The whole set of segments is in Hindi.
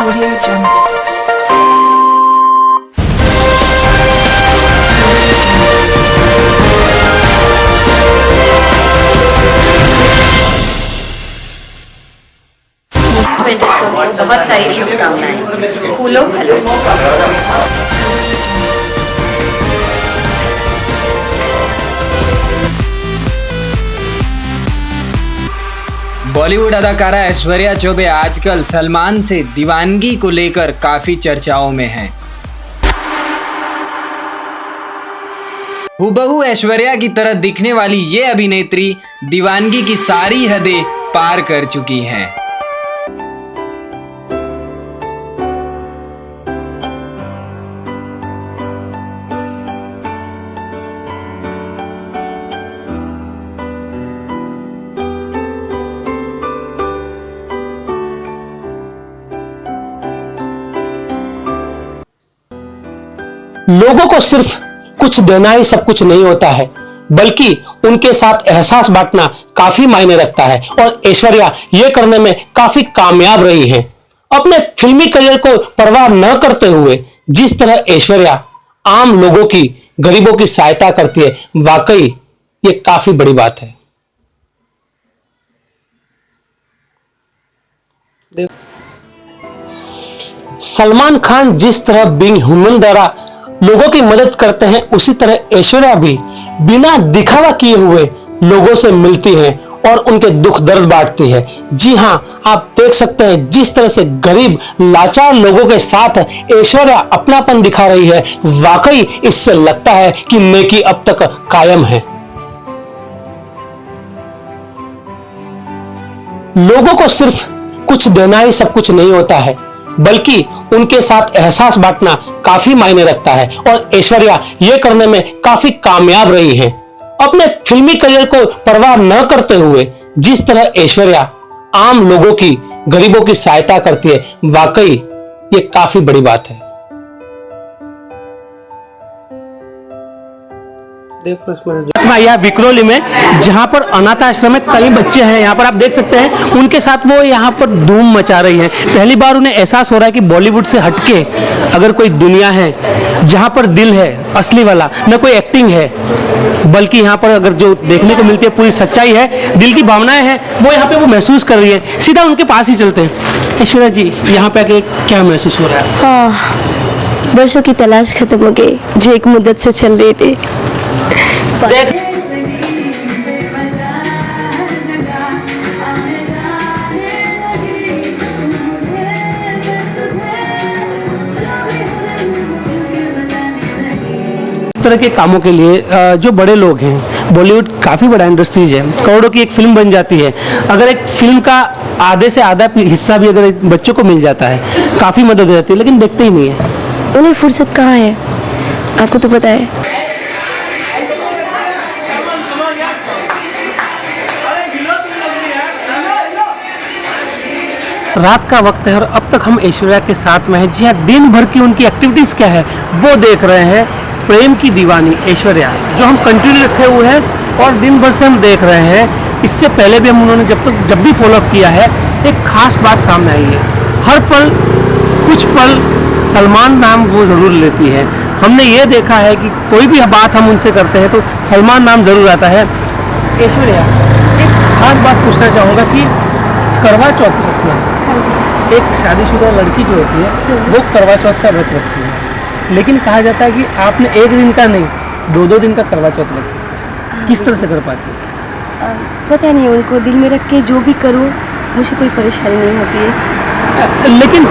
Audio Jungle. बहुत सारी शुभकामनाएं। फूलो फलो। बॉलीवुड अदाकारा ऐश्वर्या चौबे आजकल सलमान से दीवानगी को लेकर काफी चर्चाओं में हैं। हूबहू ऐश्वर्या की तरह दिखने वाली ये अभिनेत्री दीवानगी की सारी हदें पार कर चुकी हैं। लोगों को सिर्फ कुछ देना ही सब कुछ नहीं होता है, बल्कि उनके साथ एहसास बांटना काफी मायने रखता है। और ऐश्वर्या ये करने में काफी कामयाब रही हैं। अपने फिल्मी करियर को परवाह न करते हुए जिस तरह ऐश्वर्या आम लोगों की, गरीबों की सहायता करती है, वाकई ये काफी बड़ी बात है। सलमान खान जिस तरह बीइंग ह्यूमन द्वारा लोगों की मदद करते हैं, उसी तरह ऐश्वर्या भी बिना दिखावा किए हुए लोगों से मिलती हैं और उनके दुख दर्द बांटती है। जी हां, आप देख सकते हैं जिस तरह से गरीब लाचार लोगों के साथ ऐश्वर्या अपनापन दिखा रही है। वाकई इससे लगता है कि नेकी अब तक कायम है। लोगों को सिर्फ कुछ देना ही सब कुछ नहीं होता है, बल्कि उनके साथ एहसास बांटना काफी मायने रखता है। और ऐश्वर्या ये करने में काफी कामयाब रही हैं। अपने फिल्मी करियर को परवाह न करते हुए जिस तरह ऐश्वर्या आम लोगों की, गरीबों की सहायता करती है, वाकई ये काफी बड़ी बात है। यहाँ विक्रोली में, जहाँ पर अनाथ आश्रम में कई बच्चे हैं, यहाँ पर आप देख सकते हैं उनके साथ वो यहाँ पर धूम मचा रही हैं। पहली बार उन्हें एहसास हो रहा है कि बॉलीवुड से हटके अगर कोई दुनिया है जहाँ पर दिल है असली वाला, न कोई एक्टिंग है, बल्कि यहाँ पर अगर जो देखने को मिलती है पूरी सच्चाई है, दिल की भावनाएं हैं, वो यहाँ पे वो महसूस कर रही है। सीधा उनके पास ही चलते हैं। ऐश्वर्या जी, यहाँ पे आके क्या महसूस हो रहा है? वर्षों की तलाश खत्म हो गई जो एक मुद्दत से चल रही थी। इस तरह के कामों के लिए जो बड़े लोग हैं, बॉलीवुड काफ़ी बड़ा इंडस्ट्रीज है, करोड़ों की एक फिल्म बन जाती है। अगर एक फिल्म का आधे से आधा हिस्सा भी अगर बच्चों को मिल जाता है, काफ़ी मदद हो जाती है, लेकिन देखते ही नहीं है। उन्हें फुर्सत कहाँ है, आपको तो पता है। रात का वक्त है और अब तक हम ऐश्वर्या के साथ में हैं। जी हाँ, दिन भर की उनकी एक्टिविटीज़ क्या है वो देख रहे हैं। प्रेम की दीवानी ऐश्वर्या, जो हम कंटिन्यू रखे हुए हैं और दिन भर से हम देख रहे हैं। इससे पहले भी हम उन्होंने जब भी फॉलोअप किया है, एक खास बात सामने आई है। हर पल कुछ पल सलमान नाम वो ज़रूर लेती है। हमने ये देखा है कि कोई भी बात हम उनसे करते हैं तो सलमान नाम ज़रूर आता है। ऐश्वर्या, एक खास बात पूछना चाहूँगा कि करवा चौथ रखना, एक शादीशुदा लड़की जो होती है वो करवा चौथ का व्रत रखती है, लेकिन कहा जाता है कि आपने एक दिन का नहीं, 2-2 दिन का करवा चौथ रखा। किस तरह से कर पाती है? पता नहीं, उनको दिल में रख के जो भी करूँ मुझे कोई परेशानी नहीं होती है। लेकिन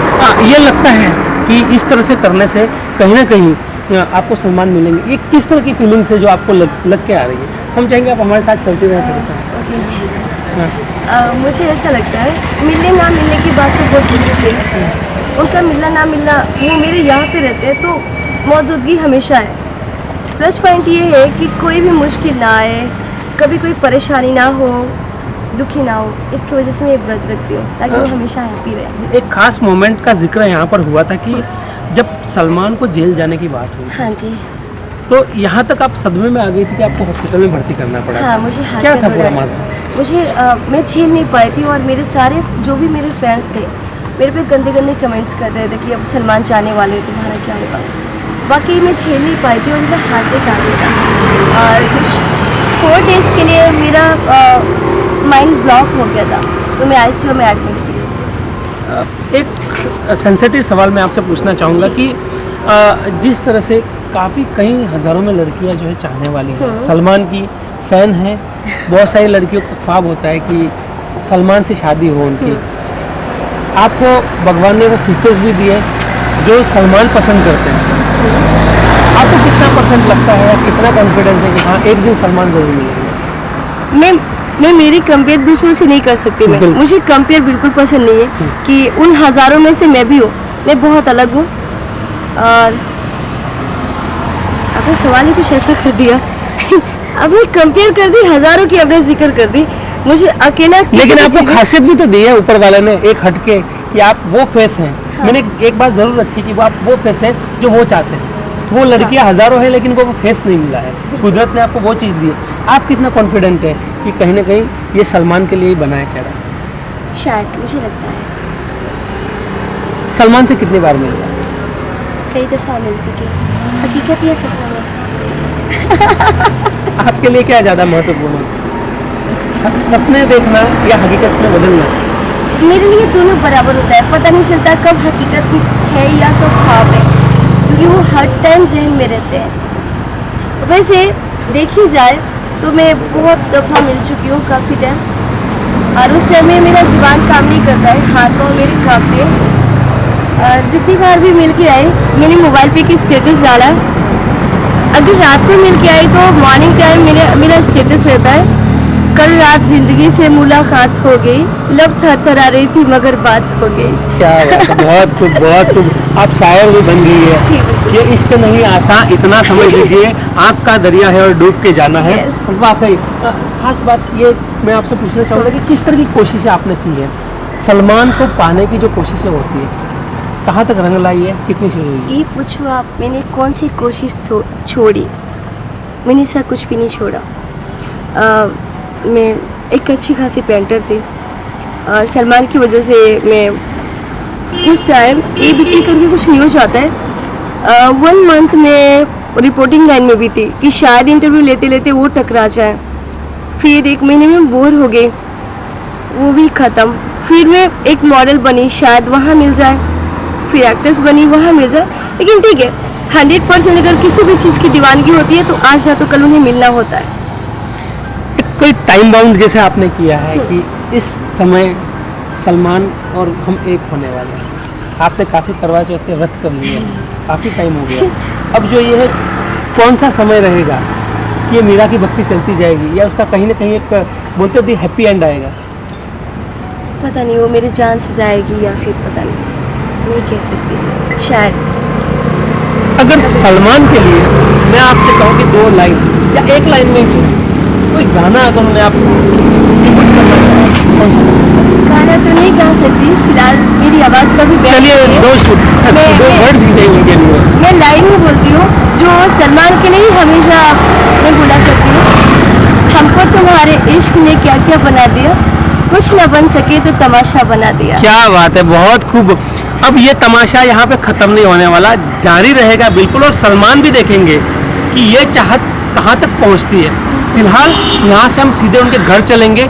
ये लगता है कि इस तरह से करने से कहीं ना कहीं आपको सम्मान मिलेंगे। ये किस तरह की फीलिंग है जो आपको लग के आ रही है? हम चाहेंगे आप हमारे साथ चलते रहे थोड़ा सा। मुझे ऐसा लगता है, मिलने ना मिलने की बात तो बहुत दूर है। उनका मिलना ना मिलना, वो मेरे यहाँ पे रहते हैं तो मौजूदगी हमेशा है। प्लस पॉइंट ये है कि कोई भी मुश्किल ना आए, कभी कोई परेशानी ना हो, दुखी ना हो, इसकी वजह से मैं व्रत रखती हूँ ताकि वो हमेशा हैप्पी रहे। एक खास मोमेंट का जिक्र यहाँ पर हुआ था कि जब सलमान को जेल जाने की बात हुई। हाँ जी। तो यहाँ तक आप सदमे में आ गई थी कि आपको हॉस्पिटल में भर्ती करना पड़ा। हाँ, मुझे क्या था पूरा मामला? मुझे मैं झेल नहीं पाई थी और मेरे सारे जो भी मेरे फ्रेंड्स थे मेरे पे गंदे गंदे कमेंट्स कर रहे थे कि अब सलमान चाहने वाले हो, तुम्हारा क्या होगा। बाकी मैं झेल नहीं पाई थी और मेरा हार्ट अटैक आ गया था और कुछ 4 डेज के लिए मेरा माइंड ब्लॉक हो गया था, तो मैं ICU में एडमिट थी। एक सेंसिटिव सवाल मैं आपसे पूछना चाहूँगा कि जिस तरह से काफ़ी कई हज़ारों में लड़कियां जो है चाहने वाली हैं, सलमान की फ़ैन हैं, बहुत सारी लड़कियों को ख्वाब होता है कि सलमान से शादी हो उनकी। आपको भगवान ने वो फीचर्स भी दिए जो सलमान पसंद करते हैं। आपको कितना % लगता है या कितना कॉन्फिडेंस है कि हाँ एक दिन सलमान जरूर मिलेंगे? मैं मेरी कंपेयर दूसरों से नहीं कर सकती। मुझे कंपेयर बिल्कुल पसंद नहीं है कि उन हज़ारों में से मैं भी हूँ, मैं बहुत अलग हूँ। और आपने सवाल ही कुछ ऐसा कर दिया आपने कंपेयर कर दी, हज़ारों की आपने जिक्र कर दी, मुझे अकेला। लेकिन आपको खासियत भी तो दी है ऊपर वाले ने एक हटके कि आप वो फेस हैं। हाँ। मैंने एक बात ज़रूर रखी कि वो आप वो फेस है जो वो चाहते हैं। वो लड़कियां हज़ारों हैं लेकिन वो फेस नहीं मिला है, कुदरत ने आपको वो चीज़ दी है। आप कितना कॉन्फिडेंट है कि कहीं ना कहीं ये सलमान के लिए ही बना है चेहरा? शायद मुझे लगता है। सलमान से कितनी बार मिल गया? कई दफ़ा मिल चुकी है, हकीकत ये सपना में। आपके लिए क्या ज़्यादा महत्वपूर्ण है, सपने देखना या हकीकत में बदलना? मेरे लिए दोनों बराबर होता है, पता नहीं चलता कब हकीकत है या कब ख्वाब है, क्योंकि वो हर टाइम जहन में रहते हैं। वैसे देखी जाए तो मैं बहुत दफ़ा मिल चुकी हूँ काफ़ी टाइम, और उस टाइम में मेरा जुबान काम नहीं करता है, हाथ पाँव मेरे कांपते हैं। जितनी बार भी मिल के आई मैंने मोबाइल पे की स्टेटस डाला है। अगर रात को मिल के आई तो मॉर्निंग टाइम मेरा स्टेटस रहता है, कल रात जिंदगी से मुलाकात हो गई, लब थरथरा रही थी मगर बात हो गई। क्या बात है, बहुत खूब बहुत खूब। आप शायर भी बन गई है। ये इश्क नहीं आसान, इतना समझ लीजिए आँख का दरिया है और डूब के जाना है। वाकई खास बात ये मैं आपसे पूछना चाहूँगा कि किस तरह की कोशिशें आपने की है सलमान को पाने की? जो कोशिशें होती है कहाँ तक रंग लाई है, कितनी शुरू हुई? ये पूछो आप, मैंने कौन सी कोशिश छोड़ी? मैंने ऐसा कुछ भी नहीं छोड़ा। मैं एक अच्छी खासी पेंटर थी और सलमान की वजह से मैं उस टाइम ABP करके कुछ न्यूज़ आता है, 1 मंथ में रिपोर्टिंग लाइन में भी थी कि शायद इंटरव्यू लेते लेते वो टकरा जाए। फिर 1 महीने में बोर हो गई, वो भी ख़त्म। फिर मैं एक मॉडल बनी, शायद वहाँ मिल जाए। फिर एक्ट्रेस बनी, वहाँ मिल जाए। लेकिन ठीक है, 100% अगर किसी भी चीज़ की दीवानगी होती है तो आज ना तो कल उन्हें मिलना होता है। कोई टाइम बाउंड जैसे आपने किया है कि इस समय सलमान और हम एक होने वाले हैं? आपने काफ़ी करवा चौथ के व्रत कर लिए, काफ़ी टाइम हो गया। अब जो ये है कौन सा समय रहेगा कि ये मीरा की भक्ति चलती जाएगी या उसका कहीं ना कहीं एक बोलते थे हैप्पी एंड आएगा? पता नहीं, वो मेरी जान से जाएगी या फिर पता नहीं कह सकती, शायद। अगर सलमान के लिए मैं आपसे कहूँ कि 2 लाइन या 1 लाइन में ही कोई गाना अगर उन्हें आप गाना तो नहीं गा सकती फिलहाल, मेरी आवाज़ का भी चलिए 2 वर्ड्स ही उनके लिए मैं लाइन ही बोलती हूँ जो सलमान के लिए ही हमेशा मैं बोला करती हूँ। हमको तुम्हारे इश्क ने क्या क्या बना दिया, कुछ न बन सके तो तमाशा बना दिया। क्या बात है, बहुत खूब। अब ये तमाशा यहाँ पे ख़त्म नहीं होने वाला, जारी रहेगा बिल्कुल, और सलमान भी देखेंगे कि ये चाहत कहाँ तक पहुँचती है। फिलहाल यहाँ से हम सीधे उनके घर चलेंगे,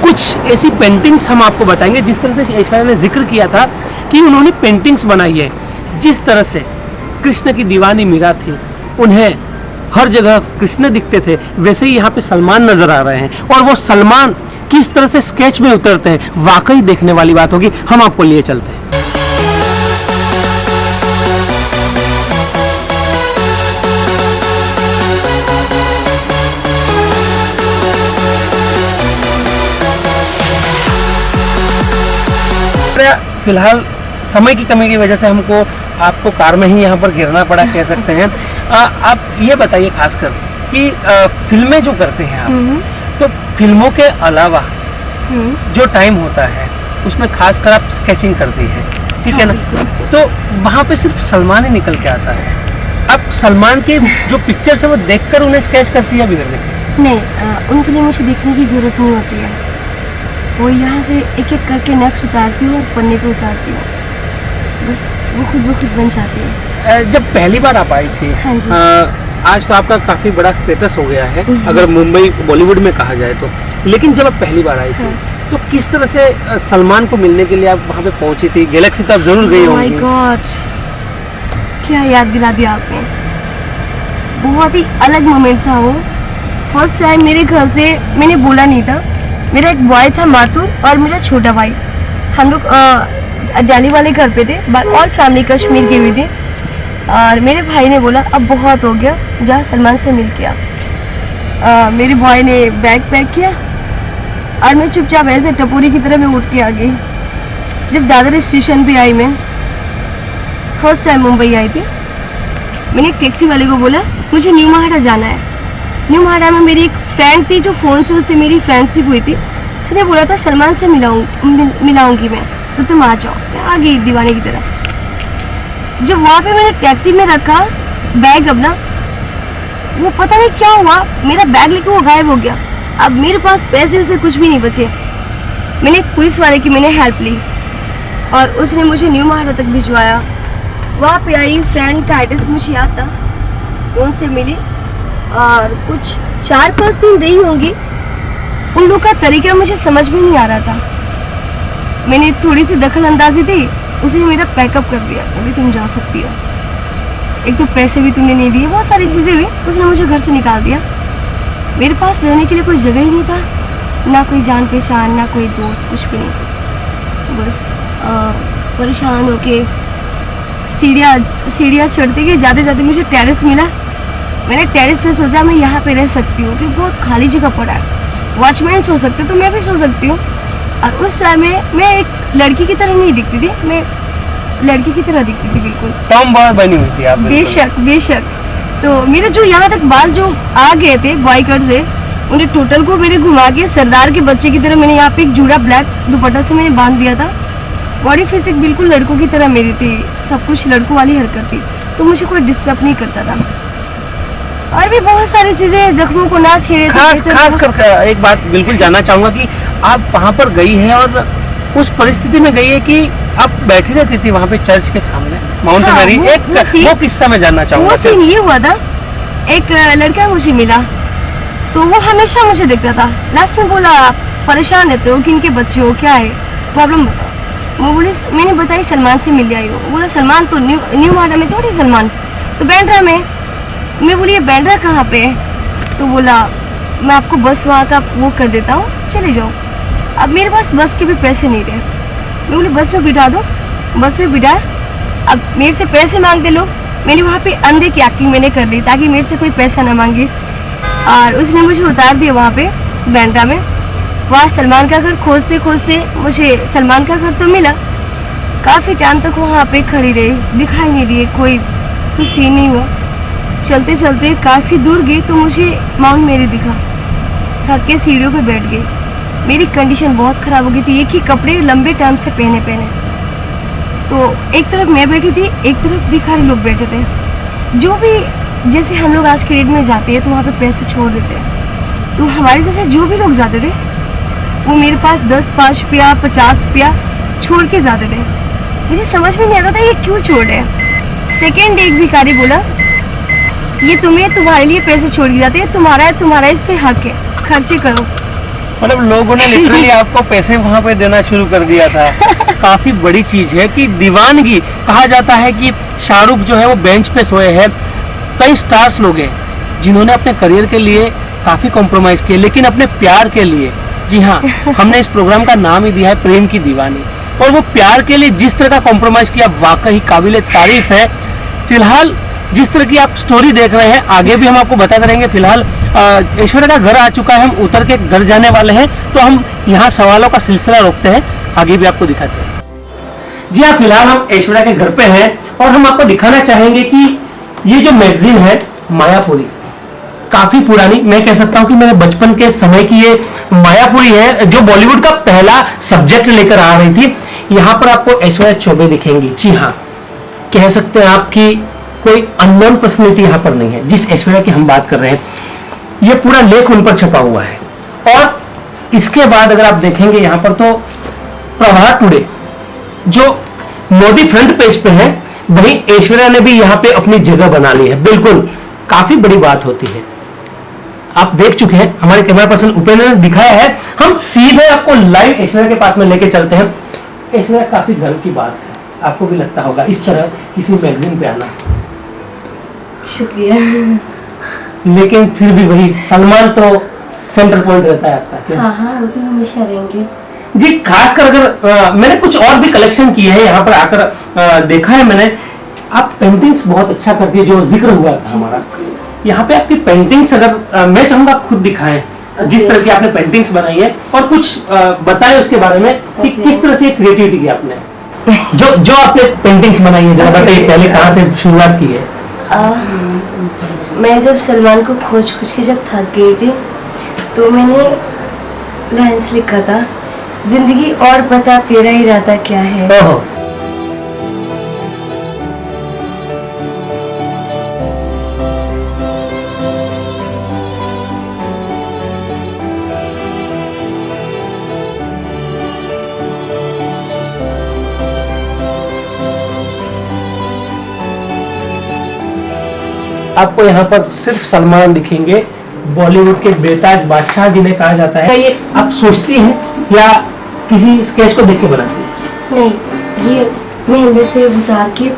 कुछ ऐसी पेंटिंग्स हम आपको बताएंगे जिस तरह से ऐश्वर्या ने जिक्र किया था कि उन्होंने पेंटिंग्स बनाई है। जिस तरह से कृष्ण की दीवानी मीरा थी, उन्हें हर जगह कृष्ण दिखते थे, वैसे ही यहाँ पे सलमान नजर आ रहे हैं। और वो सलमान किस तरह से स्केच में उतरते हैं, वाकई देखने वाली बात होगी। हम आपको लिए चलते हैं। फिलहाल समय की कमी की वजह से हमको आपको कार में ही यहाँ पर गिरना पड़ा, कह सकते हैं। आप ये बताइए खासकर कि फिल्में जो करते हैं आप, तो फिल्मों के अलावा जो टाइम होता है उसमें खासकर आप स्केचिंग करती हैं, ठीक है ना? तो वहाँ पे सिर्फ सलमान ही निकल के आता है। अब सलमान के जो पिक्चर्स है वो देखकर उन्हें स्केच करती है बिगड़ देखती? नहीं, उनके लिए मुझे देखने की जरूरत नहीं होती है। वो यहाँ से एक एक करके नेक्स्ट उतारती हूँ और पन्ने पे उतारती हूँ, बस वो खुद बन जाती है। जब पहली बार आप आई थी, हाँ जी। आज तो आपका काफी बड़ा स्टेटस हो गया है हम्म। अगर मुंबई बॉलीवुड में कहा जाए तो, लेकिन जब आप पहली बार आई थी हाँ। तो किस तरह से सलमान को मिलने के लिए आप वहाँ पे पहुंची थी? गैलेक्सी तो आप जरूर गई माय होंगी। गॉड, क्या याद दिला दिया आपने। बहुत ही अलग मोमेंट था वो। फर्स्ट टाइम मेरे घर से मैंने बोला नहीं था। मेरा एक बॉय था माथुर और मेरा छोटा भाई, हम लोग दिल्ली वाले घर पे थे और फैमिली कश्मीर की हुई थी। और मेरे भाई ने बोला अब बहुत हो गया, जा सलमान से मिल के आ। मेरे भाई ने बैग पैक किया और मैं चुपचाप ऐसे टपोरी की तरह मैं उठ के आ गई। जब दादर स्टेशन पे आई, मैं फर्स्ट टाइम मुंबई आई थी, मैंने एक टैक्सी वाले को बोला मुझे न्यू महाड़ा जाना है। न्यू महाड़ा में मेरी एक फ्रेंड थी जो फ़ोन से उससे मेरी फ्रेंडशिप हुई थी। उसने बोला था सलमान से मिलाऊंगी मैं, तो तुम आ जाओ। मैं आ गई दीवाने की तरह। जब वहाँ पे मैंने टैक्सी में रखा बैग अपना, वो पता नहीं क्या हुआ, मेरा बैग लेके वो गायब हो गया। अब मेरे पास पैसे वैसे कुछ भी नहीं बचे। मैंने एक पुलिस वाले की मैंने हेल्प ली और उसने मुझे न्यू महाड़ा तक भिजवाया। वहाँ पे आई, फ्रेंड का एड्रेस मुझे याद था, उनसे मिली और कुछ 4-5 दिन रही होंगी। उन लोग का तरीका मुझे समझ में नहीं आ रहा था। मैंने थोड़ी सी दखल अंदाजी दी, उसने मेरा पैकअप कर दिया, बोली तुम जा सकती हो। एक तो पैसे भी तुमने नहीं दिए, बहुत सारी चीज़ें हुई, उसने मुझे घर से निकाल दिया। मेरे पास रहने के लिए कोई जगह ही नहीं था, ना कोई जान पहचान, ना कोई दोस्त, कुछ भी नहीं। बस परेशान होके सीढ़ियाँ चढ़ते गए, जाते जाते मुझे टेरेस मिला। मैंने टेरेस पे सोचा मैं यहाँ पे रह सकती हूँ क्योंकि बहुत खाली जगह पड़ा है, वॉचमैन सो सकते तो मैं भी सो सकती हूँ। और उस टाइम में मैं एक लड़की की तरह नहीं दिखती थी, मैं लड़की की तरह दिखती थी बिल्कुल। टॉम बॉय बनी हुई थी आप? बेशक बेशक। तो मेरे जो यहाँ तक बाल जो आ गए थे बॉय कट से, उन्हें टोटल को मैंने घुमा के सरदार के बच्चे की तरह मैंने यहाँ पे एक जूड़ा ब्लैक दुपट्टा से मैंने बांध दिया था। बॉडी फिजिक बिल्कुल लड़कों की तरह मेरी थी, सब कुछ लड़कों वाली हरकत थी, तो मुझे कोई डिस्टर्ब नहीं करता था। और भी बहुत सारी चीजें, जख्मों को ना छेड़े। खास कर एक बात बिल्कुल जानना चाहूंगा कि आप वहाँ पर गई हैं और उस परिस्थिति में गई है कि आप बैठी रहती थी वहाँ पे चर्च के सामने माउंट मैरी। वो किस्सा मैं जानना चाहूंगा। वो सीन ये हुआ था, एक लड़का मुझे मिला तो वो हमेशा मुझे देखता था। लास्ट में बोला आप परेशान रहते हो, किनके बच्चे हो, क्या है प्रॉब्लम बताओ। वो बोली, मैंने बताई सलमान से मिल आई हो। बोला सलमान तो न्यू महाड़ा में थोड़ी, सलमान तो बैंड्रा में। मैं बोली ये बैंड्रा कहाँ पे है? तो बोला मैं आपको बस वहाँ का वो कर देता हूँ, चले जाओ। अब मेरे पास बस के भी पैसे नहीं थे। मैं बोली बस में बिठा दो, बस में बिठाया। अब मेरे से पैसे मांगते लोग, मैंने वहाँ पे अंधे की एक्टिंग मैंने कर ली ताकि मेरे से कोई पैसा ना मांगे। और उसने मुझे उतार दिया वहाँ पे बैंड्रा में। वहाँ सलमान का घर खोजते खोजते मुझे सलमान का घर तो मिला। काफ़ी टाइम तक वहाँ पे खड़ी रही, दिखाई नहीं दिए, कोई कुछ सीन नहीं हुआ। चलते चलते काफ़ी दूर गई तो मुझे माउंट मैरी दिखा। थक के सीढ़ियों पे बैठ गई। मेरी कंडीशन बहुत ख़राब हो गई थी, एक ही कपड़े लंबे टाइम से पहने। तो एक तरफ मैं बैठी थी, एक तरफ भिखारी लोग बैठे थे। जो भी जैसे हम लोग आज के डेट में जाते हैं तो वहाँ पे पैसे छोड़ देते हैं, तो हमारे जैसे जो भी लोग जाते थे वो मेरे पास 10-5 रुपया 50 रुपया छोड़ के जाते थे। मुझे समझ में नहीं आता था ये क्यों छोड़ रहे हैं। सेकेंड एक भिखारी बोला ये तुम्हारे लिए पैसे छोड़ के जाते हैं, तुम्हारा इस पे हक है, खर्चे करो। मतलब लोगों ने लिटरली आपको पैसे वहाँ पे देना शुरू कर दिया था। काफी बड़ी चीज है कि दीवानगी कहा जाता है कि शाहरुख जो है वो बेंच पे सोए हैं। कई स्टार्स लोग हैं जिन्होंने अपने करियर के लिए काफी कॉम्प्रोमाइज किए, लेकिन अपने प्यार के लिए, जी हाँ, हमने इस प्रोग्राम का नाम ही दिया है प्रेम की दीवानी। और वो प्यार के लिए जिस तरह का कॉम्प्रोमाइज किया वाकई काबिले तारीफ है। फिलहाल जिस तरह की आप स्टोरी देख रहे हैं आगे भी हम आपको बताते रहेंगे। फिलहाल ऐश्वर्या का घर आ चुका है, हम उतर के घर जाने वाले हैं, तो हम यहाँ सवालों का सिलसिला रोकते हैं, आगे भी आपको दिखाते हैं। जी हाँ, फिलहाल हम ऐश्वर्या के घर पे हैं और हम आपको दिखाना चाहेंगे कि ये जो मैगजीन है मायापुरी, काफी पुरानी, मैं कह सकता हूँ कि मेरे बचपन के समय की ये मायापुरी है जो बॉलीवुड का पहला सब्जेक्ट लेकर आ रही थी। यहाँ पर आपको ऐश्वर्या चौबे दिखेंगी। जी हाँ, कह सकते हैं आपकी कोई अननोन पर्सनैलिटी यहाँ पर नहीं है। जिस ऐश्वर्या की हम बात कर रहे हैं ये पूरा लेख उन पर छपा हुआ है और इसके बाद अगर आप देखेंगे यहाँ पर तो प्रभात टुडे जो मोदी फ्रंट पेज पे है, वहीं ऐश्वर्या ने भी यहाँ पे अपनी जगह बना ली है। बिल्कुल काफी बड़ी बात होती है। आप देख चुके हैं, हमारे कैमरा पर्सन उपेंद्र ने दिखाया है। हम सीधे आपको लाइव ऐश्वर्या के पास में लेके चलते हैं। ऐश्वर्या, काफी गर्व की बात है, आपको भी लगता होगा इस तरह किसी मैगजीन पे आना, शुक्रिया। लेकिन फिर भी वही सलमान तो सेंटर पॉइंट रहता है आपका। हाँ हाँ, वो तो हमेशा रहेंगे जी। खासकर अगर मैंने कुछ और भी कलेक्शन किए हैं यहाँ पर आकर देखा है मैंने, आप पेंटिंग्स बहुत अच्छा करती है, जो जिक्र हुआ था हमारा। यहाँ पे आपकी पेंटिंग्स अगर मैं चाहूंगा आप खुद दिखाएं जिस तरह की आपने पेंटिंग्स बनाई है, और कुछ बताएं उसके बारे में कि किस तरह से क्रिएटिविटी की आपने जो आपने पेंटिंग्स बनाई है, जरा बताइए पहले कहाँ से शुरुआत की है। मैं जब सलमान को खोज के जब थक गई थी तो मैंने लाइन्स लिखा था, जिंदगी और बता तेरा इरादा क्या है। ओहो। आपको यहाँ पर सिर्फ सलमान दिखेंगे। बॉलीवुड के बेताज बादशाह जिन्हें कहा जाता है, ये आप सोचती हैं या किसी स्केच को देख के बनाती हैं? नहीं, ये मैं अंदर से उतार के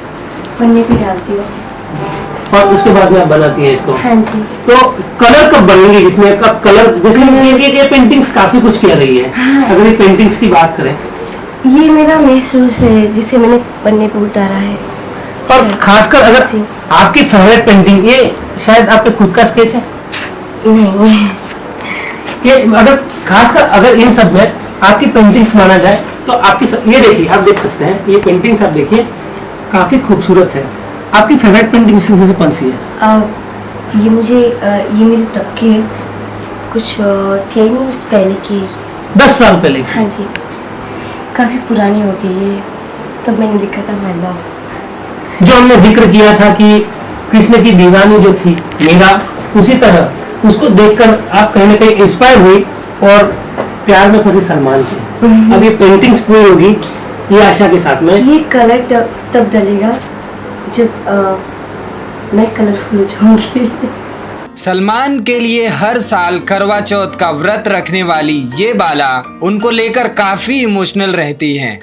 पन्ने पे डालती हूँ और उसके बाद में आप बनाती हैं इसको। हाँ जी। तो कलर कब बनेंगे इसमें, कब कलर, जैसे ये पेंटिंग्स काफी कुछ कह रही है। हाँ। अगर ये पेंटिंग्स की बात करें, ये मेरा महसूस है जिसे मैंने पन्ने पे उतारा है। और खासकर अगर जी। आपकी फेवरेट पेंटिंग, ये शायद आपके खुद का स्केच है? नहीं, ये अगर खासकर अगर इन सब में आपकी पेंटिंग्स माना जाए तो आपकी ये देखिए, आप देख सकते हैं ये पेंटिंग्स, आप देखिए काफी खूबसूरत है। आपकी फेवरेट पेंटिंग इसमें से कौन सी है? ये मुझे ये मेरे तब की है, कुछ 10 ईयर्स पहले की। 10 साल पहले की। हाँ जी, काफ़ी पुरानी हो गई है, तब मैंने लिखा था माय लव। जो हमने जिक्र किया था कि कृष्ण की दीवानी जो थी मीरा, उसी तरह उसको देखकर आप कहीं ना कहीं इंस्पायर हुई और प्यार में फंसी सलमान की। अब ये पेंटिंग्स पूरी होगी ये आशा के साथ में। ये कलर तब डलेगा जब मैं कलरफुल हो जाऊंगी। सलमान के लिए हर साल करवा चौथ का व्रत रखने वाली ये बाला उनको लेकर काफी इमोशनल रहती हैं।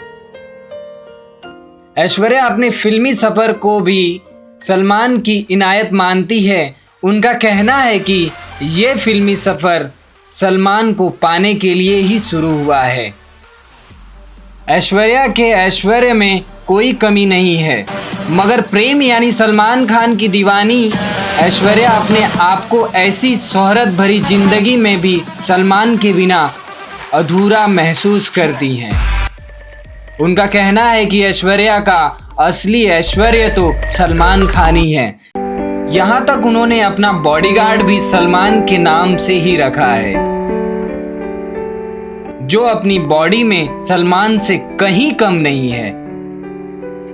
ऐश्वर्या अपने फिल्मी सफर को भी सलमान की इनायत मानती है। उनका कहना है कि ये फिल्मी सफर सलमान को पाने के लिए ही शुरू हुआ है। ऐश्वर्या के ऐश्वर्य में कोई कमी नहीं है, मगर प्रेम यानी सलमान खान की दीवानी ऐश्वर्या अपने आप को ऐसी शोहरत भरी जिंदगी में भी सलमान के बिना अधूरा महसूस करती हैं। उनका कहना है कि ऐश्वर्या का असली ऐश्वर्य तो सलमान खान ही है। यहाँ तक उन्होंने अपना बॉडीगार्ड भी सलमान के नाम से ही रखा है, जो अपनी बॉडी में सलमान से कहीं कम नहीं है।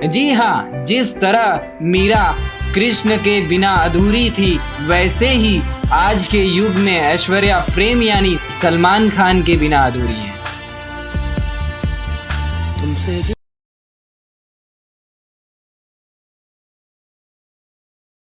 जी हाँ, जिस तरह मीरा कृष्ण के बिना अधूरी थी, वैसे ही आज के युग में ऐश्वर्या प्रेम यानी सलमान खान के बिना अधूरी है।